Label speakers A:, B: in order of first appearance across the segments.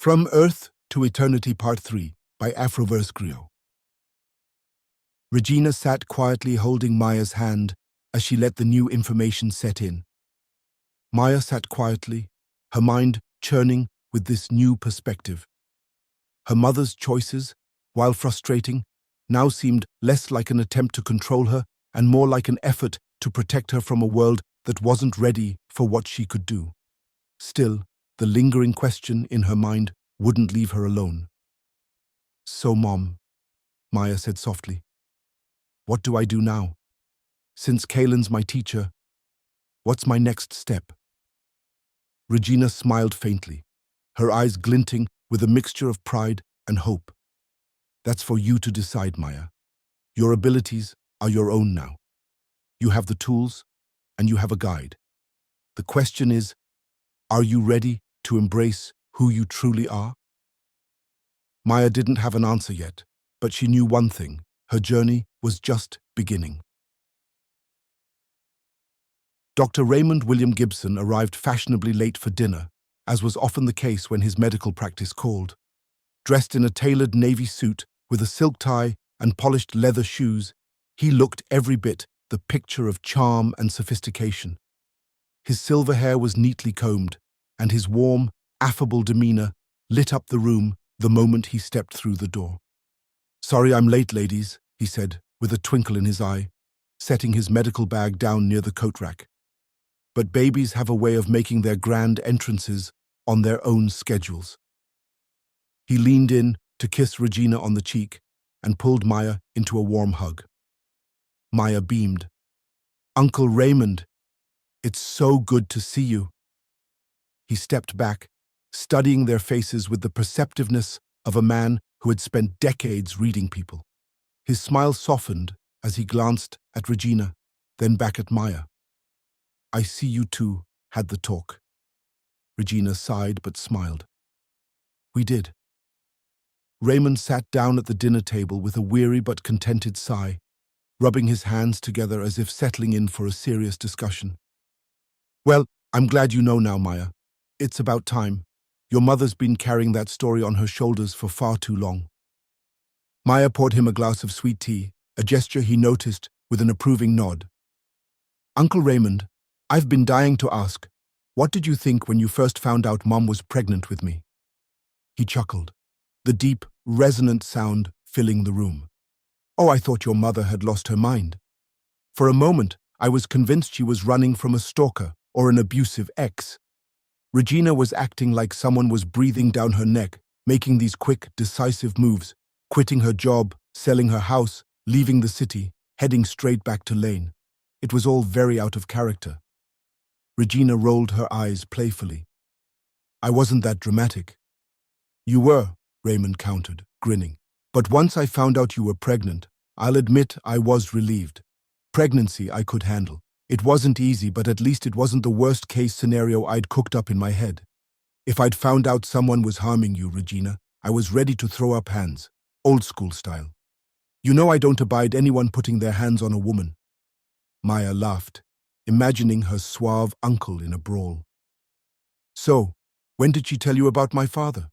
A: From Earth to Eternity Part 3 by Afroverse Griot. Regina sat quietly holding Maya's hand as she let the new information set in. Maya sat quietly, her mind churning with this new perspective. Her mother's choices, while frustrating, now seemed less like an attempt to control her and more like an effort to protect her from a world that wasn't ready for what she could do. Still, the lingering question in her mind wouldn't leave her alone. "So, Mom," Maya said softly, "what do I do now? Since Kalen's my teacher, what's my next step?" Regina smiled faintly, her eyes glinting with a mixture of pride and hope. "That's for you to decide, Maya. Your abilities are your own now. You have the tools, and you have a guide. The question is, are you ready to embrace who you truly are?" Maya didn't have an answer yet, but she knew one thing: her journey was just beginning. Dr. Raymond William Gibson arrived fashionably late for dinner, as was often the case when his medical practice called. Dressed in a tailored navy suit with a silk tie and polished leather shoes, he looked every bit the picture of charm and sophistication. His silver hair was neatly combed, and his warm, affable demeanor lit up the room the moment he stepped through the door. "Sorry I'm late, ladies," he said, with a twinkle in his eye, setting his medical bag down near the coat rack. "But babies have a way of making their grand entrances on their own schedules." He leaned in to kiss Regina on the cheek and pulled Maya into a warm hug. Maya beamed. "Uncle Raymond, it's so good to see you." He stepped back, studying their faces with the perceptiveness of a man who had spent decades reading people. His smile softened as he glanced at Regina, then back at Maya. "I see you two had the talk." Regina sighed but smiled. "We did." Raymond sat down at the dinner table with a weary but contented sigh, rubbing his hands together as if settling in for a serious discussion. "Well, I'm glad you know now, Maya. It's about time. Your mother's been carrying that story on her shoulders for far too long." Maya poured him a glass of sweet tea, a gesture he noticed with an approving nod. "Uncle Raymond, I've been dying to ask, what did you think when you first found out Mom was pregnant with me?" He chuckled, the deep, resonant sound filling the room. "Oh, I thought your mother had lost her mind. For a moment, I was convinced she was running from a stalker or an abusive ex." Regina was acting like someone was breathing down her neck, making these quick, decisive moves, quitting her job, selling her house, leaving the city, heading straight back to Lane. It was all very out of character. Regina rolled her eyes playfully. "I wasn't that dramatic." "You were," Raymond countered, grinning. "But once I found out you were pregnant, I'll admit I was relieved. Pregnancy I could handle. It wasn't easy, but at least it wasn't the worst-case scenario I'd cooked up in my head. If I'd found out someone was harming you, Regina, I was ready to throw up hands, old-school style. You know I don't abide anyone putting their hands on a woman." Maya laughed, imagining her suave uncle in a brawl. "So, when did she tell you about my father?"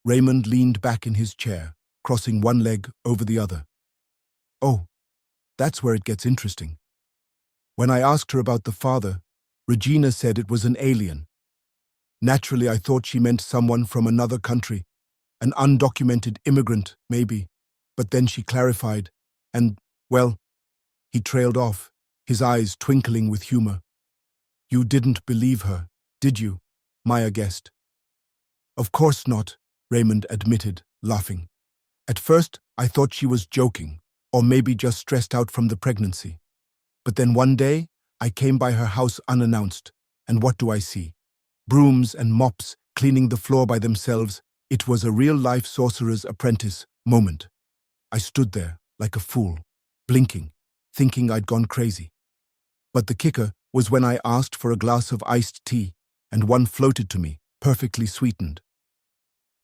A: Raymond leaned back in his chair, crossing one leg over the other. "Oh, that's where it gets interesting. When I asked her about the father, Regina said it was an alien. Naturally, I thought she meant someone from another country, an undocumented immigrant, maybe. But then she clarified, and, well," he trailed off, his eyes twinkling with humor. "You didn't believe her, did you?" Maya guessed. "Of course not," Raymond admitted, laughing. "At first, I thought she was joking, or maybe just stressed out from the pregnancy. But then one day, I came by her house unannounced, and what do I see? Brooms and mops cleaning the floor by themselves. It was a real-life Sorcerer's Apprentice moment. I stood there, like a fool, blinking, thinking I'd gone crazy. But the kicker was when I asked for a glass of iced tea, and one floated to me, perfectly sweetened.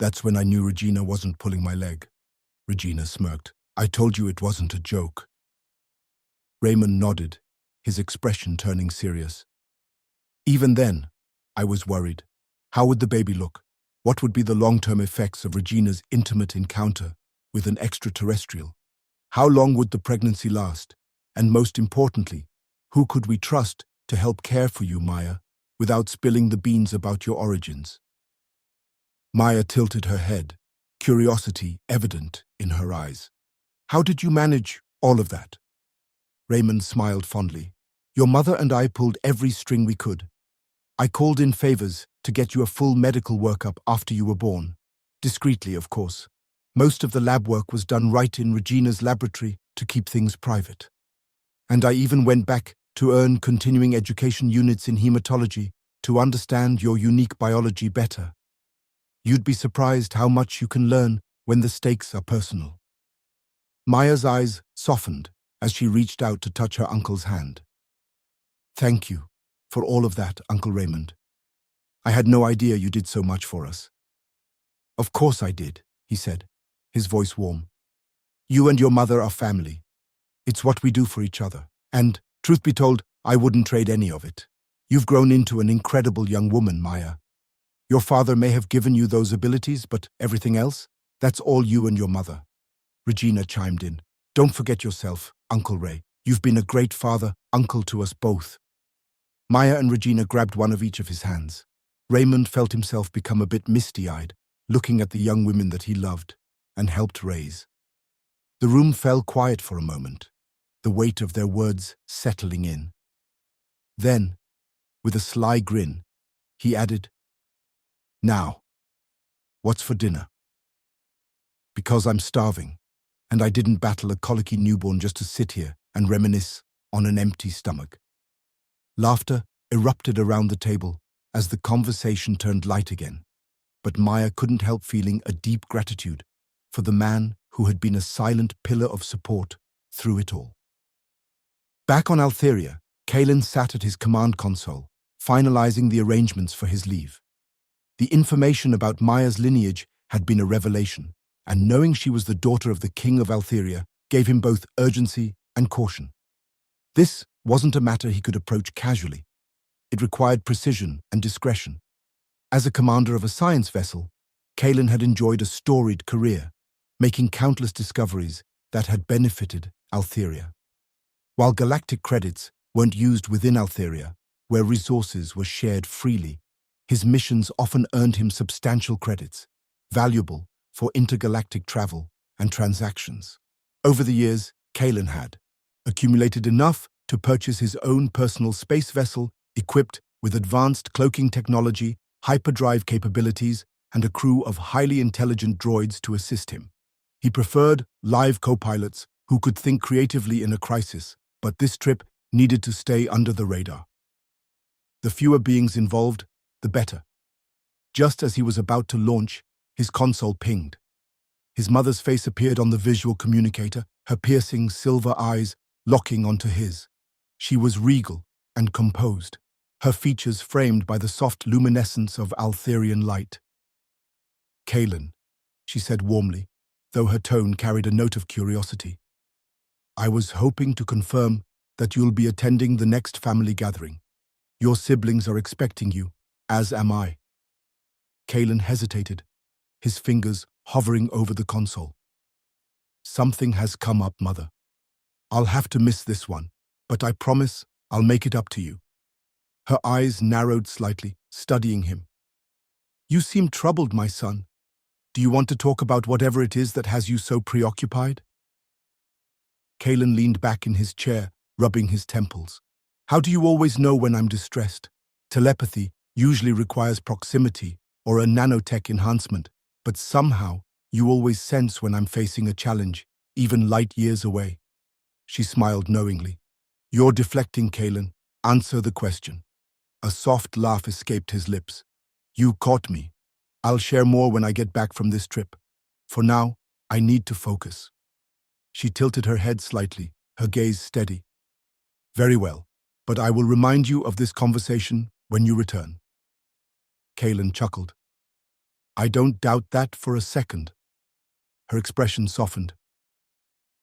A: That's when I knew Regina wasn't pulling my leg." Regina smirked. "I told you it wasn't a joke." Raymond nodded, his expression turning serious. "Even then, I was worried. How would the baby look? What would be the long-term effects of Regina's intimate encounter with an extraterrestrial? How long would the pregnancy last? And most importantly, who could we trust to help care for you, Maya, without spilling the beans about your origins? Maya tilted her head, curiosity evident in her eyes. How did you manage all of that? Raymond smiled fondly. Your mother and I pulled every string we could. I called in favors to get you a full medical workup after you were born. Discreetly, of course. Most of the lab work was done right in Regina's laboratory to keep things private. And I even went back to earn continuing education units in hematology to understand your unique biology better. You'd be surprised how much you can learn when the stakes are personal. Maya's eyes softened as she reached out to touch her uncle's hand. Thank you for all of that, Uncle Raymond. I had no idea you did so much for us. Of course I did, he said, his voice warm. You and your mother are family. It's what we do for each other. And, truth be told, I wouldn't trade any of it. You've grown into an incredible young woman, Maya. Your father may have given you those abilities, but everything else, that's all you and your mother. Regina chimed in. Don't forget yourself, Uncle Ray. You've been a great father, uncle to us both. Maya and Regina grabbed one of each of his hands. Raymond felt himself become a bit misty-eyed, looking at the young women that he loved and helped raise. The room fell quiet for a moment, the weight of their words settling in. Then, with a sly grin, he added, Now, what's for dinner? Because I'm starving, and I didn't battle a colicky newborn just to sit here and reminisce on an empty stomach. Laughter erupted around the table as the conversation turned light again, but Maya couldn't help feeling a deep gratitude for the man who had been a silent pillar of support through it all. Back on Altheria, Kalen sat at his command console, finalizing the arrangements for his leave. The information about Maya's lineage had been a revelation, and knowing she was the daughter of the king of Altheria gave him both urgency and caution. This wasn't a matter he could approach casually. It required precision and discretion. As a commander of a science vessel, Kalen had enjoyed a storied career, making countless discoveries that had benefited Altheria. While galactic credits weren't used within Altheria, where resources were shared freely, his missions often earned him substantial credits, valuable for intergalactic travel and transactions. Over the years, Kalen had accumulated enough to purchase his own personal space vessel equipped with advanced cloaking technology, hyperdrive capabilities, and a crew of highly intelligent droids to assist him. He preferred live co-pilots who could think creatively in a crisis, but this trip needed to stay under the radar. The fewer beings involved, the better. Just as he was about to launch, his console pinged. His mother's face appeared on the visual communicator, her piercing silver eyes locking onto his. She was regal and composed, her features framed by the soft luminescence of Altherian light. Kalen, she said warmly, though her tone carried a note of curiosity. I was hoping to confirm that you'll be attending the next family gathering. Your siblings are expecting you, as am I. Kalen hesitated, his fingers hovering over the console. Something has come up, Mother. I'll have to miss this one, but I promise I'll make it up to you. Her eyes narrowed slightly, studying him. You seem troubled, my son. Do you want to talk about whatever it is that has you so preoccupied? Kalen leaned back in his chair, rubbing his temples. How do you always know when I'm distressed? Telepathy usually requires proximity or a nanotech enhancement, but somehow you always sense when I'm facing a challenge, even light years away. She smiled knowingly. You're deflecting, Kalen. Answer the question. A soft laugh escaped his lips. You caught me. I'll share more when I get back from this trip. For now, I need to focus. She tilted her head slightly, her gaze steady. Very well, but I will remind you of this conversation when you return. Kalen chuckled. I don't doubt that for a second. Her expression softened.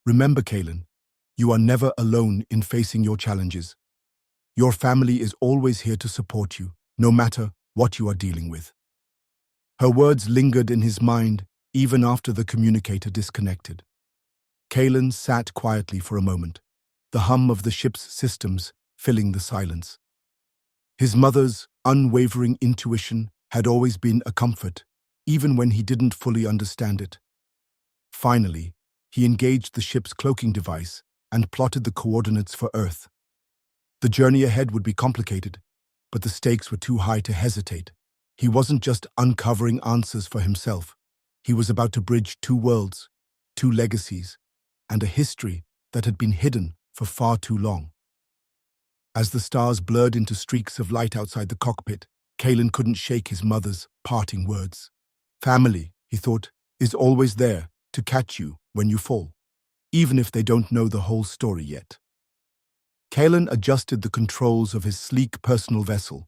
A: Remember, Kalen, you are never alone in facing your challenges. Your family is always here to support you, no matter what you are dealing with. Her words lingered in his mind even after the communicator disconnected. Kalen sat quietly for a moment, the hum of the ship's systems filling the silence. His mother's unwavering intuition had always been a comfort, even when he didn't fully understand it. Finally, he engaged the ship's cloaking device and plotted the coordinates for Earth. The journey ahead would be complicated, but the stakes were too high to hesitate. He wasn't just uncovering answers for himself. He was about to bridge two worlds, two legacies, and a history that had been hidden for far too long. As the stars blurred into streaks of light outside the cockpit, Kalen couldn't shake his mother's parting words. Family, he thought, is always there to catch you when you fall, even if they don't know the whole story yet. Kalen adjusted the controls of his sleek personal vessel,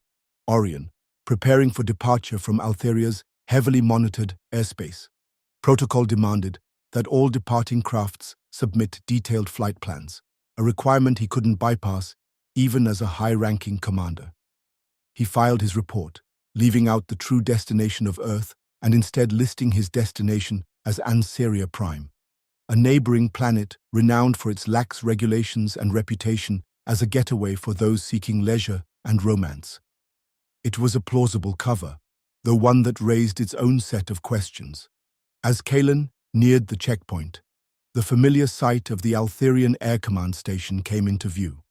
A: Orion, preparing for departure from Altheria's heavily monitored airspace. Protocol demanded that all departing crafts submit detailed flight plans, a requirement he couldn't bypass even as a high-ranking commander. He filed his report, leaving out the true destination of Earth and instead listing his destination as Ancestry Prime, a neighboring planet renowned for its lax regulations and reputation as a getaway for those seeking leisure and romance. It was a plausible cover, though one that raised its own set of questions. As Kalen neared the checkpoint, the familiar sight of the Altherian Air Command Station came into view.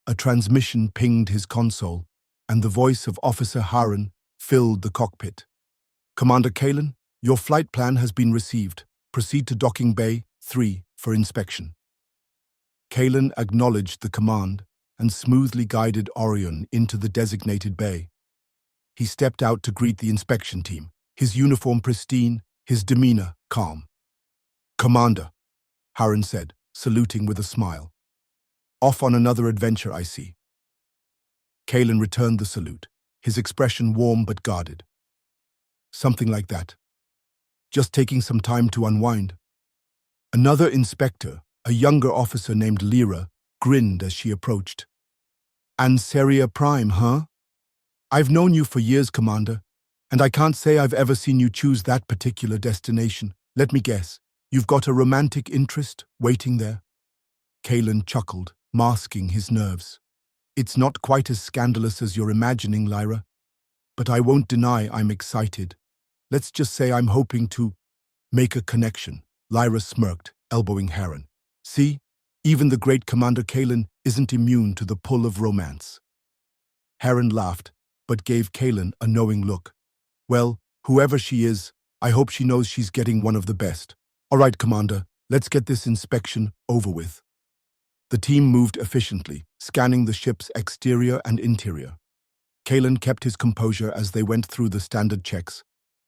A: A transmission pinged his console, and the voice of Officer Harren filled the cockpit. "Commander Kalen, your flight plan has been received. Proceed to Docking Bay 3 for inspection." Kalen acknowledged the command and smoothly guided Orion into the designated bay. He stepped out to greet the inspection team, his uniform pristine, his demeanor calm. "Commander," Harren said, saluting with a smile. "Off on another adventure, I see." Kalen returned the salute, his expression warm but guarded. "Something like that. Just taking some time to unwind." Another inspector, a younger officer named Lyra, grinned as she approached. "Ancestry Prime, huh? I've known you for years, Commander, and I can't say I've ever seen you choose that particular destination. Let me guess, you've got a romantic interest waiting there?" Kalen chuckled, masking his nerves. "It's not quite as scandalous as you're imagining, Lyra, but I won't deny I'm excited. Let's just say I'm hoping to make a connection." Lyra smirked, elbowing Harren. "See, even the great Commander Kalen isn't immune to the pull of romance." Harren laughed, but gave Kalen a knowing look. "Well, whoever she is, I hope she knows she's getting one of the best. All right, Commander, let's get this inspection over with." The team moved efficiently, scanning the ship's exterior and interior. Kalen kept his composure as they went through the standard checks,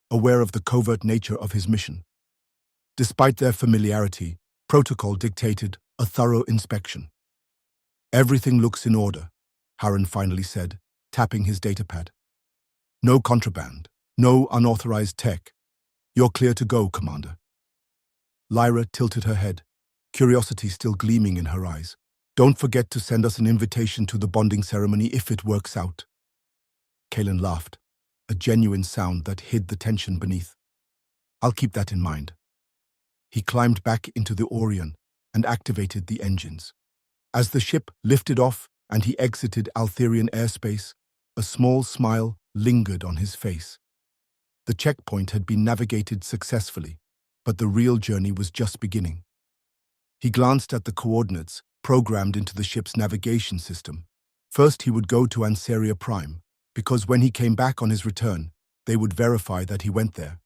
A: aware of the covert nature of his mission. Despite their familiarity, protocol dictated a thorough inspection. "Everything looks in order," Harren finally said, tapping his datapad. "No contraband, no unauthorized tech. You're clear to go, Commander." Lyra tilted her head, curiosity still gleaming in her eyes. "Don't forget to send us an invitation to the bonding ceremony if it works out." Kalen laughed, a genuine sound that hid the tension beneath. "I'll keep that in mind." He climbed back into the Orion and activated the engines. As the ship lifted off and he exited Altherian airspace, a small smile lingered on his face. The checkpoint had been navigated successfully, but the real journey was just beginning. He glanced at the coordinates programmed into the ship's navigation system. First, he would go to Ancestry Prime, because when he came back on his return, they would verify that he went there.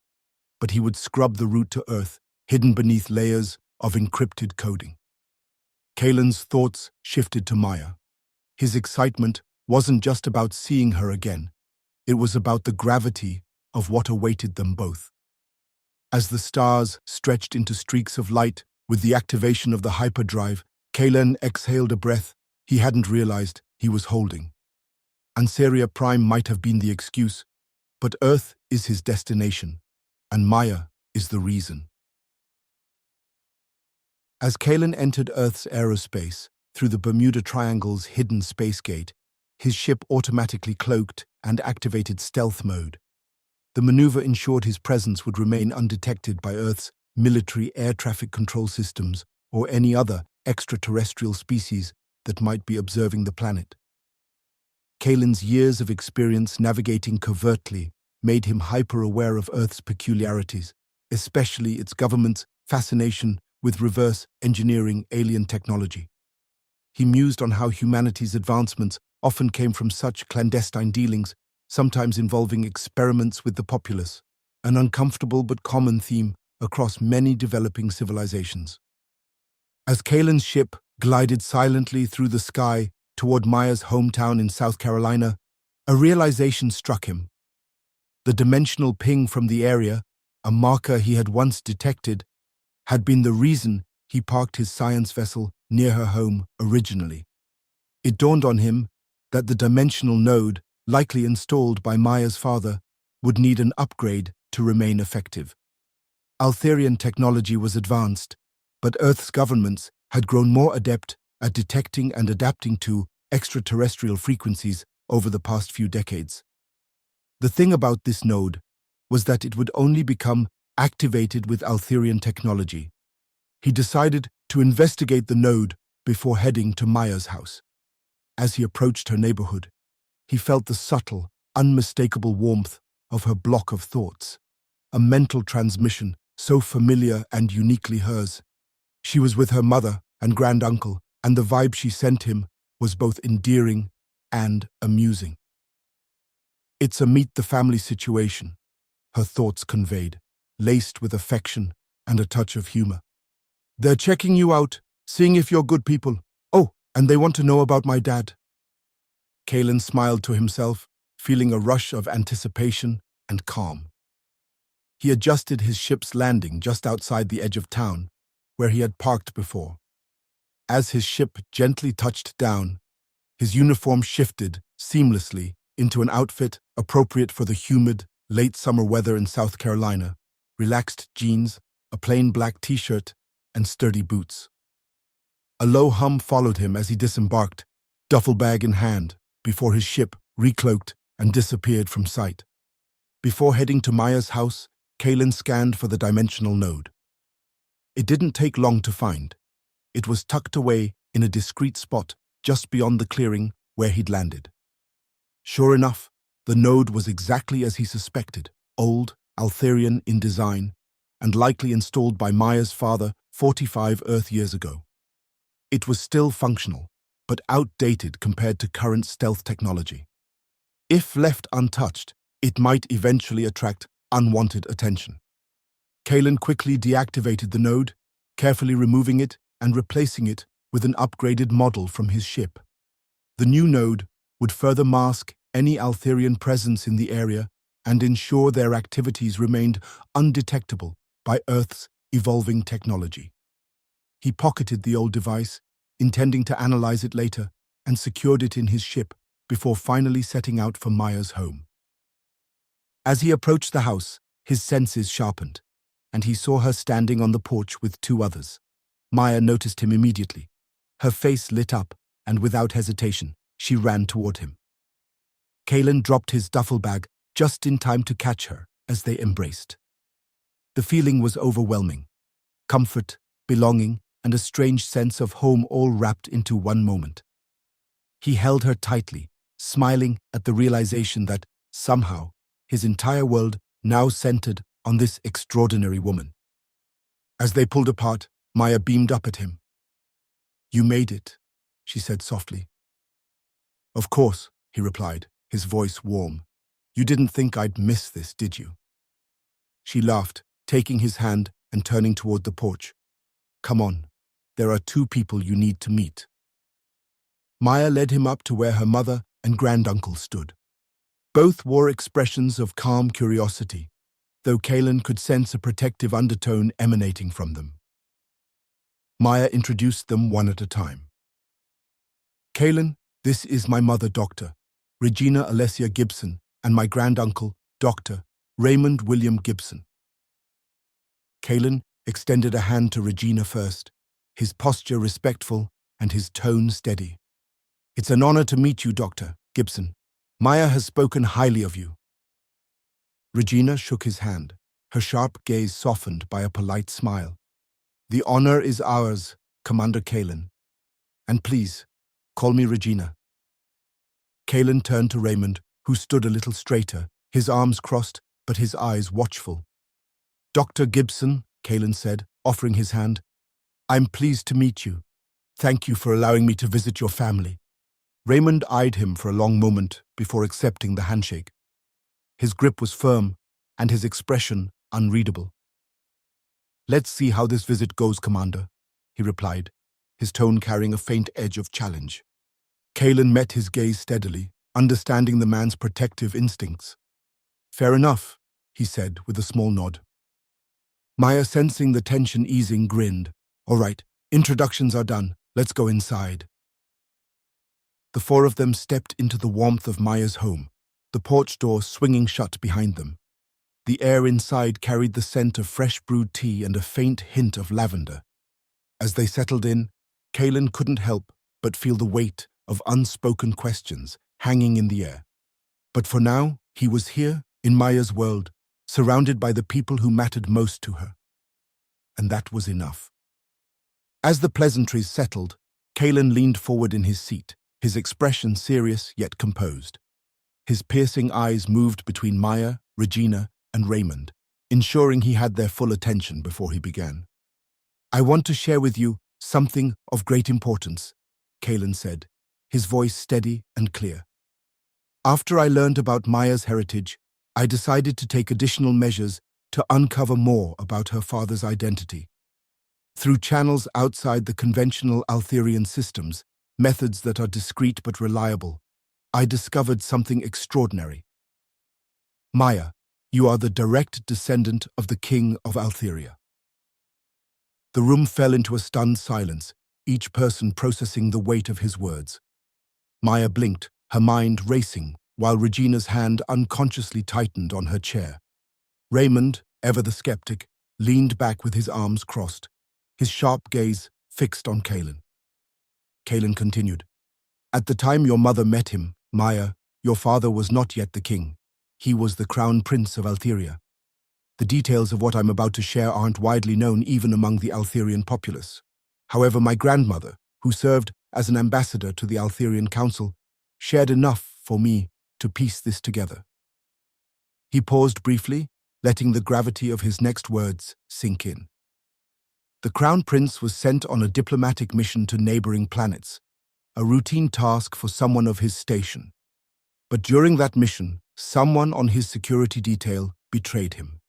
A: But he would scrub the route to Earth, hidden beneath layers of encrypted coding. Kalen's thoughts shifted to Maya. His excitement wasn't just about seeing her again. It was about the gravity of what awaited them both. As the stars stretched into streaks of light with the activation of the hyperdrive, Kalen exhaled a breath he hadn't realized he was holding. Ancestry Prime might have been the excuse, but Earth is his destination, and Maya is the reason. As Kalen entered Earth's aerospace through the Bermuda Triangle's hidden space gate, his ship automatically cloaked and activated stealth mode. The maneuver ensured his presence would remain undetected by Earth's military air traffic control systems or any other extraterrestrial species that might be observing the planet. Kalen's years of experience navigating covertly made him hyper-aware of Earth's peculiarities, especially its government's fascination with reverse engineering alien technology. He mused on how humanity's advancements often came from such clandestine dealings, sometimes involving experiments with the populace, an uncomfortable but common theme across many developing civilizations. As Kalen's ship glided silently through the sky toward Maya's hometown in South Carolina, a realization struck him. The dimensional ping from the area, a marker he had once detected, had been the reason he parked his science vessel near her home originally. It dawned on him that the dimensional node, likely installed by Maya's father, would need an upgrade to remain effective. Altherian technology was advanced, but Earth's governments had grown more adept at detecting and adapting to extraterrestrial frequencies over the past few decades. The thing about this node was that it would only become activated with Altherian technology. He decided to investigate the node before heading to Maya's house. As he approached her neighborhood, he felt the subtle, unmistakable warmth of her block of thoughts, a mental transmission so familiar and uniquely hers. She was with her mother and granduncle, and the vibe she sent him was both endearing and amusing. "It's a meet-the-family situation," her thoughts conveyed, laced with affection and a touch of humor. "They're checking you out, seeing if you're good people. Oh, and they want to know about my dad." Kalen smiled to himself, feeling a rush of anticipation and calm. He adjusted his ship's landing just outside the edge of town, where he had parked before. As his ship gently touched down, his uniform shifted seamlessly into an outfit appropriate for the humid, late summer weather in South Carolina: relaxed jeans, a plain black t-shirt, and sturdy boots. A low hum followed him as he disembarked, duffel bag in hand, before his ship recloaked and disappeared from sight. Before heading to Maya's house, Kalen scanned for the dimensional node. It didn't take long to find. It was tucked away in a discreet spot just beyond the clearing where he'd landed. Sure enough, the node was exactly as he suspected: old, Altherian in design, and likely installed by Maya's father 45 Earth years ago. It was still functional, but outdated compared to current stealth technology. If left untouched, it might eventually attract unwanted attention. Kalen quickly deactivated the node, carefully removing it and replacing it with an upgraded model from his ship. The new node would further mask any Altherian presence in the area and ensure their activities remained undetectable by Earth's evolving technology. He pocketed the old device, intending to analyze it later, and secured it in his ship before finally setting out for Maya's home. As he approached the house, his senses sharpened, and he saw her standing on the porch with two others. Maya noticed him immediately. Her face lit up, and without hesitation, she ran toward him. Kalen dropped his duffel bag just in time to catch her as they embraced. The feeling was overwhelming: comfort, belonging, and a strange sense of home all wrapped into one moment. He held her tightly, smiling at the realization that, somehow, his entire world now centered on this extraordinary woman. As they pulled apart, Maya beamed up at him. "You made it," she said softly. "Of course," he replied, his voice warm. "You didn't think I'd miss this, did you?" She laughed, taking his hand and turning toward the porch. "Come on, there are two people you need to meet." Maya led him up to where her mother and granduncle stood. Both wore expressions of calm curiosity, though Kalen could sense a protective undertone emanating from them. Maya introduced them one at a time. "Kalen, this is my mother, Dr. Regina Alessia Gibson, and my granduncle, Dr. Raymond William Gibson." Kalen extended a hand to Regina first, his posture respectful and his tone steady. "It's an honor to meet you, Dr. Gibson. Maya has spoken highly of you." Regina shook his hand, her sharp gaze softened by a polite smile. "The honor is ours, Commander Kalen. And please, call me Regina." Kalen turned to Raymond, who stood a little straighter, his arms crossed, but his eyes watchful. "Dr. Gibson," Kalen said, offering his hand, "I'm pleased to meet you. Thank you for allowing me to visit your family." Raymond eyed him for a long moment before accepting the handshake. His grip was firm, and his expression unreadable. "Let's see how this visit goes, Commander," he replied, his tone carrying a faint edge of challenge. Kalen met his gaze steadily, understanding the man's protective instincts. "Fair enough," he said with a small nod. Maya, sensing the tension easing, grinned. "All right, introductions are done. Let's go inside." The four of them stepped into the warmth of Maya's home, the porch door swinging shut behind them. The air inside carried the scent of fresh brewed tea and a faint hint of lavender. As they settled in, Kalen couldn't help but feel the weight of unspoken questions hanging in the air. But for now, he was here, in Maya's world, surrounded by the people who mattered most to her. And that was enough. As the pleasantries settled, Kalen leaned forward in his seat, his expression serious yet composed. His piercing eyes moved between Maya, Regina, and Raymond, ensuring he had their full attention before he began. "I want to share with you something of great importance," Kalen said, his voice steady and clear. "After I learned about Maya's heritage, I decided to take additional measures to uncover more about her father's identity. Through channels outside the conventional Altherian systems, methods that are discreet but reliable, I discovered something extraordinary. Maya, you are the direct descendant of the King of Altheria." The room fell into a stunned silence, each person processing the weight of his words. Maya blinked, her mind racing, while Regina's hand unconsciously tightened on her chair. Raymond, ever the skeptic, leaned back with his arms crossed, his sharp gaze fixed on Kalen. Kalen continued, "At the time your mother met him, Maya, your father was not yet the king. He was the crown prince of Altheria. The details of what I'm about to share aren't widely known even among the Altherian populace. However, my grandmother, who served as an ambassador to the Altherian Council, shared enough for me to piece this together." He paused briefly, letting the gravity of his next words sink in. The Crown Prince was sent on a diplomatic mission to neighboring planets, a routine task for someone of his station. But during that mission, someone on his security detail betrayed him.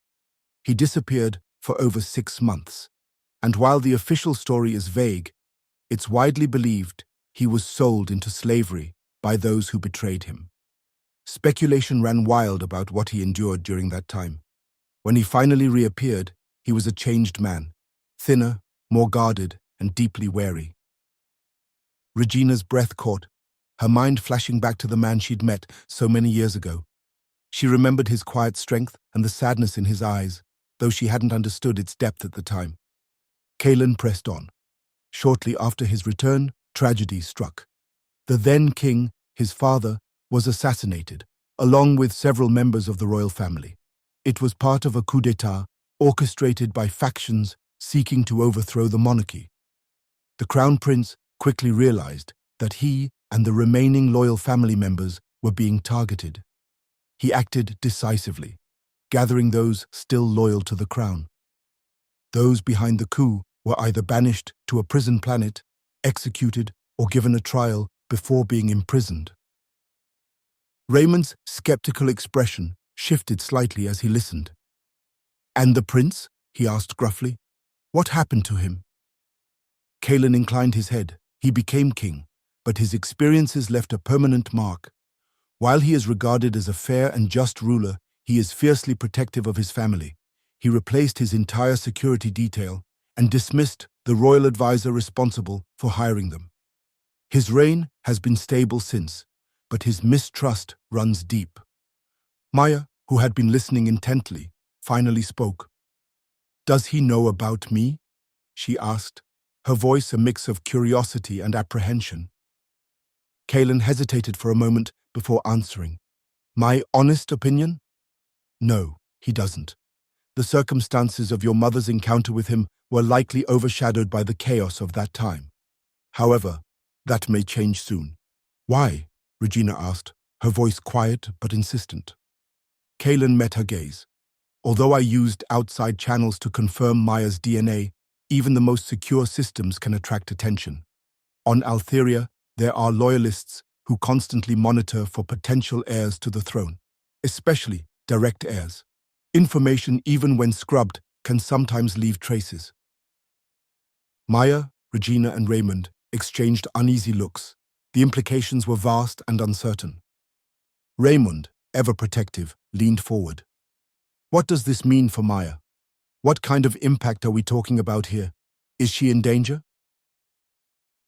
A: He disappeared for over 6 months, and while the official story is vague, it's widely believed he was sold into slavery by those who betrayed him. Speculation ran wild about what he endured during that time. When he finally reappeared, he was a changed man, thinner, more guarded, and deeply wary. Regina's breath caught, her mind flashing back to the man she'd met so many years ago. She remembered his quiet strength and the sadness in his eyes, though she hadn't understood its depth at the time. Kalen pressed on. Shortly after his return, tragedy struck. The then king, his father, was assassinated, along with several members of the royal family. It was part of a coup d'état orchestrated by factions seeking to overthrow the monarchy. The crown prince quickly realized that he and the remaining loyal family members were being targeted. He acted decisively, gathering those still loyal to the crown. Those behind the coup were either banished to a prison planet, executed, or given a trial before being imprisoned. Raymond's skeptical expression shifted slightly as he listened. "And the prince?" he asked gruffly. "What happened to him?" Kalen inclined his head. He became king, but his experiences left a permanent mark. While he is regarded as a fair and just ruler, he is fiercely protective of his family. He replaced his entire security detail and dismissed the royal advisor responsible for hiring them. His reign has been stable since, but his mistrust runs deep. Maya, who had been listening intently, finally spoke. "Does he know about me?" she asked, her voice a mix of curiosity and apprehension. Kalen hesitated for a moment before answering. "My honest opinion? No, he doesn't. The circumstances of your mother's encounter with him were likely overshadowed by the chaos of that time. However, that may change soon. Why? Regina asked, her voice quiet but insistent. Kalen met her gaze. Although I used outside channels to confirm Maya's DNA, even the most secure systems can attract attention. On Altheria, there are loyalists who constantly monitor for potential heirs to the throne, especially direct heirs. Information, even when scrubbed, can sometimes leave traces. Maya, Regina, and Raymond exchanged uneasy looks. The implications were vast and uncertain. Raymond, ever protective, leaned forward. What does this mean for Maya? What kind of impact are we talking about here? Is she in danger?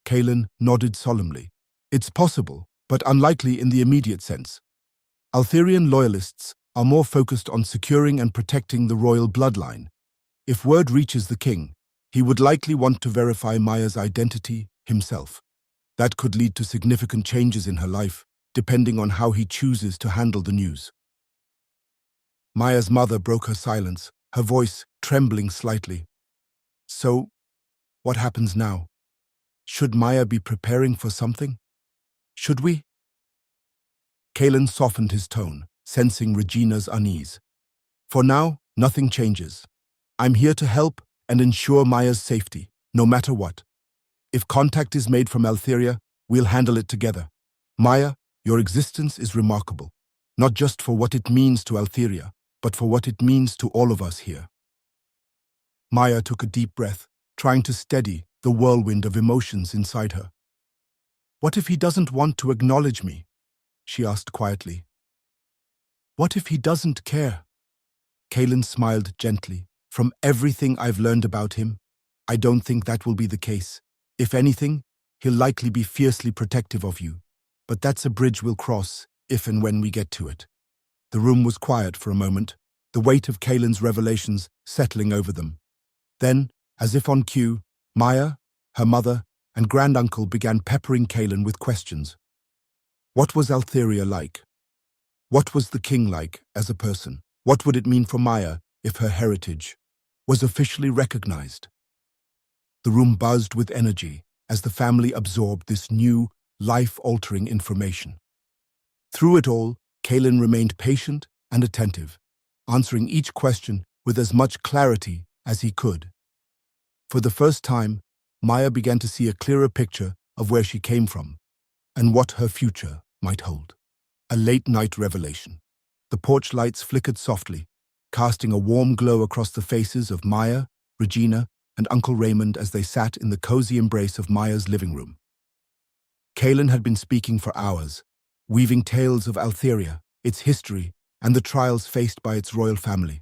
A: Kalen nodded solemnly. It's possible, but unlikely in the immediate sense. Altherian loyalists are more focused on securing and protecting the royal bloodline. If word reaches the king, he would likely want to verify Maya's identity himself. That could lead to significant changes in her life, depending on how he chooses to handle the news. Maya's mother broke her silence, her voice trembling slightly. So, what happens now? Should Maya be preparing for something? Should we? Kalen softened his tone, sensing Regina's unease. For now, nothing changes. I'm here to help and ensure Maya's safety, no matter what. If contact is made from Altheria, we'll handle it together. Maya, your existence is remarkable, not just for what it means to Altheria, but for what it means to all of us here. Maya took a deep breath, trying to steady the whirlwind of emotions inside her. What if he doesn't want to acknowledge me? She asked quietly. What if he doesn't care? Kalen smiled gently. From everything I've learned about him, I don't think that will be the case. If anything, he'll likely be fiercely protective of you. But that's a bridge we'll cross, if and when we get to it. The room was quiet for a moment, the weight of Kalen's revelations settling over them. Then, as if on cue, Maya, her mother, and granduncle began peppering Kalen with questions. What was Altheria like? What was the king like as a person? What would it mean for Maya if her heritage was officially recognized? The room buzzed with energy as the family absorbed this new, life-altering information. Through it all, Kalen remained patient and attentive, answering each question with as much clarity as he could. For the first time, Maya began to see a clearer picture of where she came from and what her future might hold. A late-night revelation. The porch lights flickered softly, casting a warm glow across the faces of Maya, Regina, and Uncle Raymond as they sat in the cozy embrace of Maya's living room. Kalen had been speaking for hours, weaving tales of Altheria, its history, and the trials faced by its royal family.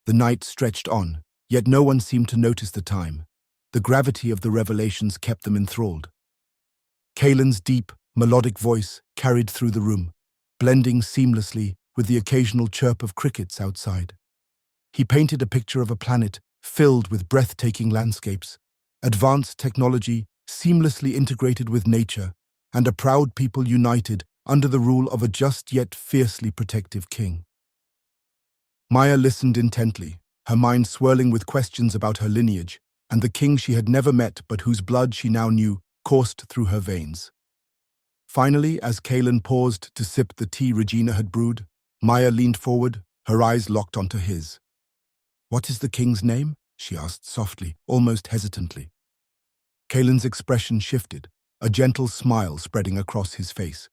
A: The night stretched on, yet no one seemed to notice the time. The gravity of the revelations kept them enthralled. Kalen's deep, melodic voice carried through the room, blending seamlessly with the occasional chirp of crickets outside. He painted a picture of a planet filled with breathtaking landscapes, advanced technology seamlessly integrated with nature, and a proud people united under the rule of a just yet fiercely protective king. Maya listened intently, her mind swirling with questions about her lineage and the king she had never met but whose blood she now knew coursed through her veins. Finally, as Kalen paused to sip the tea Regina had brewed, Maya leaned forward, her eyes locked onto his. "What is the king's name?" she asked softly, almost hesitantly. Kalen's expression shifted, a gentle smile spreading across his face.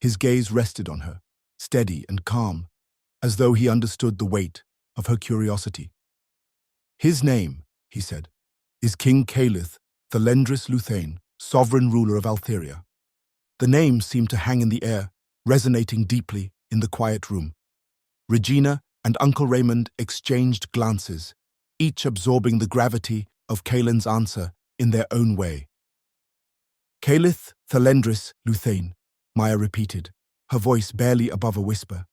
A: His gaze rested on her, steady and calm, as though he understood the weight of her curiosity. "His name," he said, "is King Kalith, Thelendris Luthane, sovereign ruler of Altheria." The name seemed to hang in the air, resonating deeply in the quiet room. Regina and Uncle Raymond exchanged glances, each absorbing the gravity of Kalen's answer in their own way. "Kalith Thelendris Luthane," Maya repeated, her voice barely above a whisper.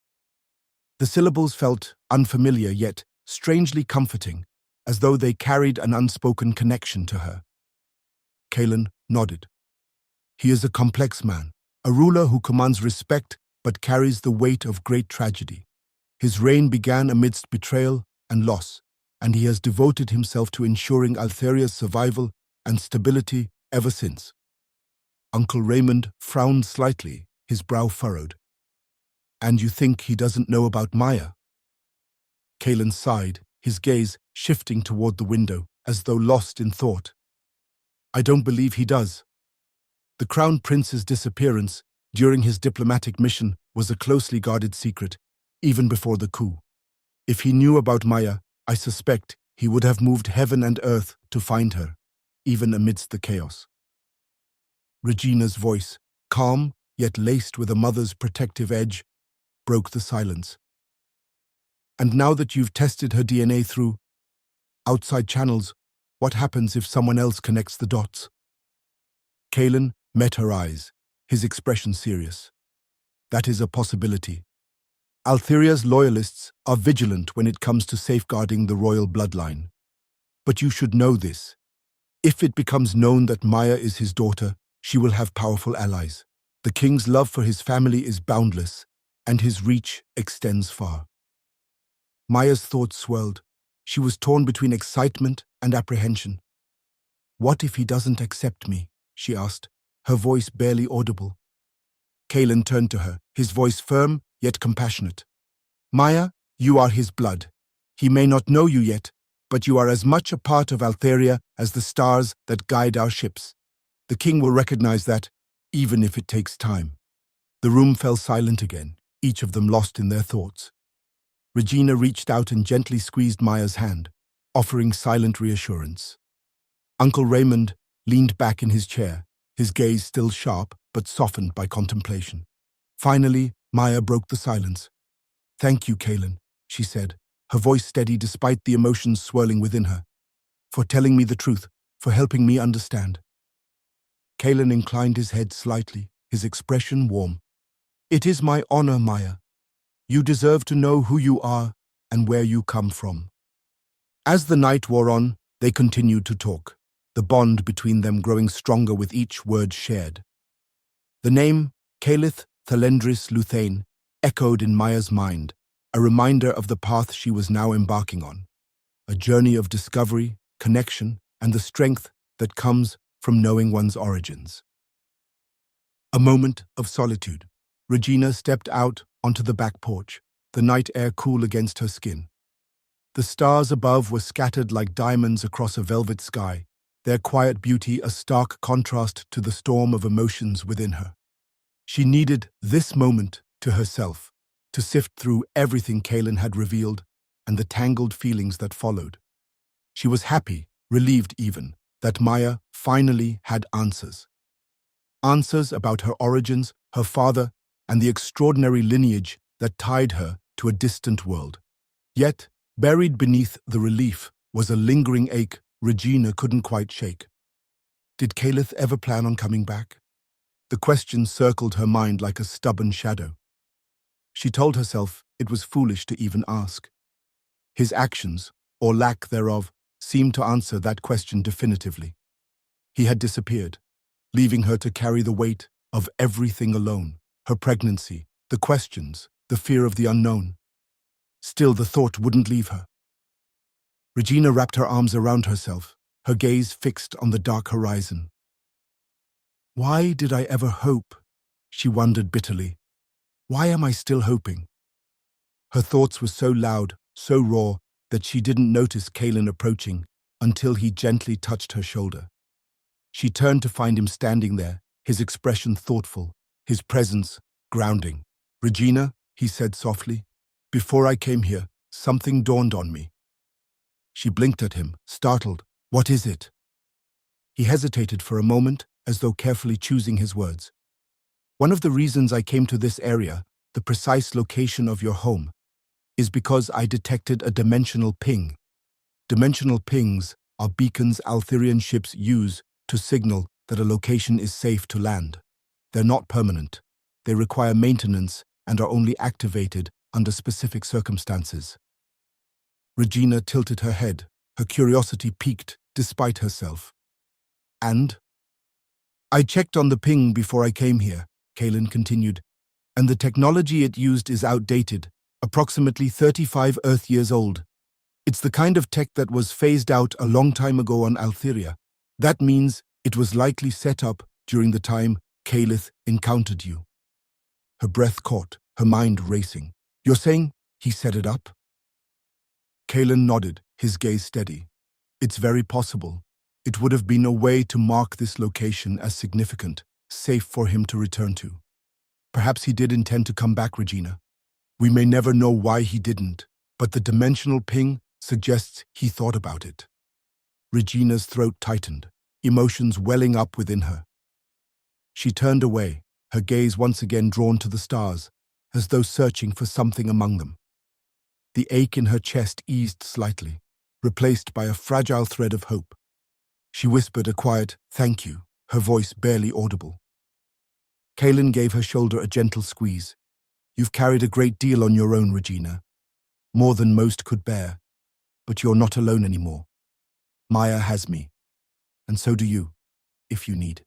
A: The syllables felt unfamiliar yet strangely comforting, as though they carried an unspoken connection to her. Kalen nodded. "He is a complex man, a ruler who commands respect but carries the weight of great tragedy. His reign began amidst betrayal and loss, and he has devoted himself to ensuring Altheria's survival and stability ever since. Uncle Raymond frowned slightly, his brow furrowed. And you think he doesn't know about Maya? Kalen sighed, his gaze shifting toward the window, as though lost in thought. I don't believe he does. The Crown Prince's disappearance during his diplomatic mission was a closely guarded secret, even before the coup. If he knew about Maya, I suspect he would have moved heaven and earth to find her, even amidst the chaos. Regina's voice, calm yet laced with a mother's protective edge, broke the silence. And now that you've tested her DNA through outside channels, what happens if someone else connects the dots? Kalen met her eyes, his expression serious. That is a possibility. Altheria's loyalists are vigilant when it comes to safeguarding the royal bloodline. But you should know this. If it becomes known that Maya is his daughter, she will have powerful allies. The king's love for his family is boundless, and his reach extends far. Maya's thoughts swirled. She was torn between excitement and apprehension. What if he doesn't accept me? She asked, her voice barely audible. Kalen turned to her, his voice firm yet compassionate. Maya, you are his blood. He may not know you yet, but you are as much a part of Altheria as the stars that guide our ships. The king will recognize that, even if it takes time. The room fell silent again, each of them lost in their thoughts. Regina reached out and gently squeezed Maya's hand, offering silent reassurance. Uncle Raymond leaned back in his chair, his gaze still sharp but softened by contemplation. Finally, Maya broke the silence. Thank you, Kalen, she said, her voice steady despite the emotions swirling within her. For telling me the truth, for helping me understand. Kalen inclined his head slightly, his expression warm. It is my honor, Maya. You deserve to know who you are and where you come from. As the night wore on, they continued to talk, the bond between them growing stronger with each word shared. The name, Calith Thalendris Luthane, echoed in Maya's mind, a reminder of the path she was now embarking on, a journey of discovery, connection, and the strength that comes from knowing one's origins. A moment of solitude. Regina stepped out onto the back porch, the night air cool against her skin. The stars above were scattered like diamonds across a velvet sky, their quiet beauty a stark contrast to the storm of emotions within her. She needed this moment to herself, to sift through everything Kalen had revealed and the tangled feelings that followed. She was happy, relieved even, that Maya finally had answers. Answers about her origins, her father, and the extraordinary lineage that tied her to a distant world. Yet, buried beneath the relief was a lingering ache Regina couldn't quite shake. Did Calith ever plan on coming back? The question circled her mind like a stubborn shadow. She told herself it was foolish to even ask. His actions, or lack thereof, seemed to answer that question definitively. He had disappeared, leaving her to carry the weight of everything alone, her pregnancy, the questions, the fear of the unknown. Still, the thought wouldn't leave her. Regina wrapped her arms around herself, her gaze fixed on the dark horizon. Why did I ever hope? She wondered bitterly. Why am I still hoping? Her thoughts were so loud, so raw, that she didn't notice Kalen approaching until he gently touched her shoulder. She turned to find him standing there, his expression thoughtful, his presence grounding. Regina, he said softly, before I came here, something dawned on me. She blinked at him, startled. What is it? He hesitated for a moment, as though carefully choosing his words. One of the reasons I came to this area, the precise location of your home, is because I detected a dimensional ping. Dimensional pings are beacons Altherian ships use to signal that a location is safe to land. They're not permanent. They require maintenance and are only activated under specific circumstances. Regina tilted her head, her curiosity piqued despite herself. And? I checked on the ping before I came here, Kalen continued, and the technology it used is outdated, approximately 35 Earth years old. It's the kind of tech that was phased out a long time ago on Altheria. That means it was likely set up during the time Kalen encountered you. Her breath caught, her mind racing. You're saying he set it up? Kalen nodded, his gaze steady. It's very possible. It would have been a way to mark this location as significant, safe for him to return to. Perhaps he did intend to come back, Regina. We may never know why he didn't, but the dimensional ping suggests he thought about it. Regina's throat tightened, emotions welling up within her. She turned away, her gaze once again drawn to the stars, as though searching for something among them. The ache in her chest eased slightly, replaced by a fragile thread of hope. She whispered a quiet, "Thank you," her voice barely audible. Kalen gave her shoulder a gentle squeeze. You've carried a great deal on your own, Regina. More than most could bear. But you're not alone anymore. Maya has me. And so do you, if you need.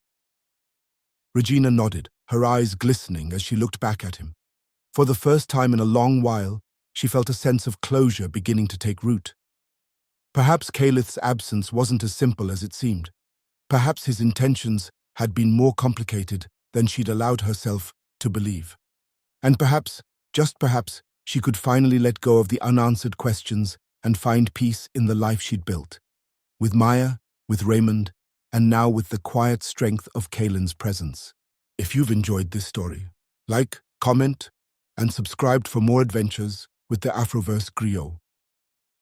A: Regina nodded, her eyes glistening as she looked back at him. For the first time in a long while, she felt a sense of closure beginning to take root. Perhaps Kalen's absence wasn't as simple as it seemed. Perhaps his intentions had been more complicated than she'd allowed herself to believe. And perhaps, just perhaps, she could finally let go of the unanswered questions and find peace in the life she'd built. With Maya, with Raymond, and now with the quiet strength of Kalen's presence. If you've enjoyed this story, like, comment, and subscribe for more adventures with the Afroverse Griot.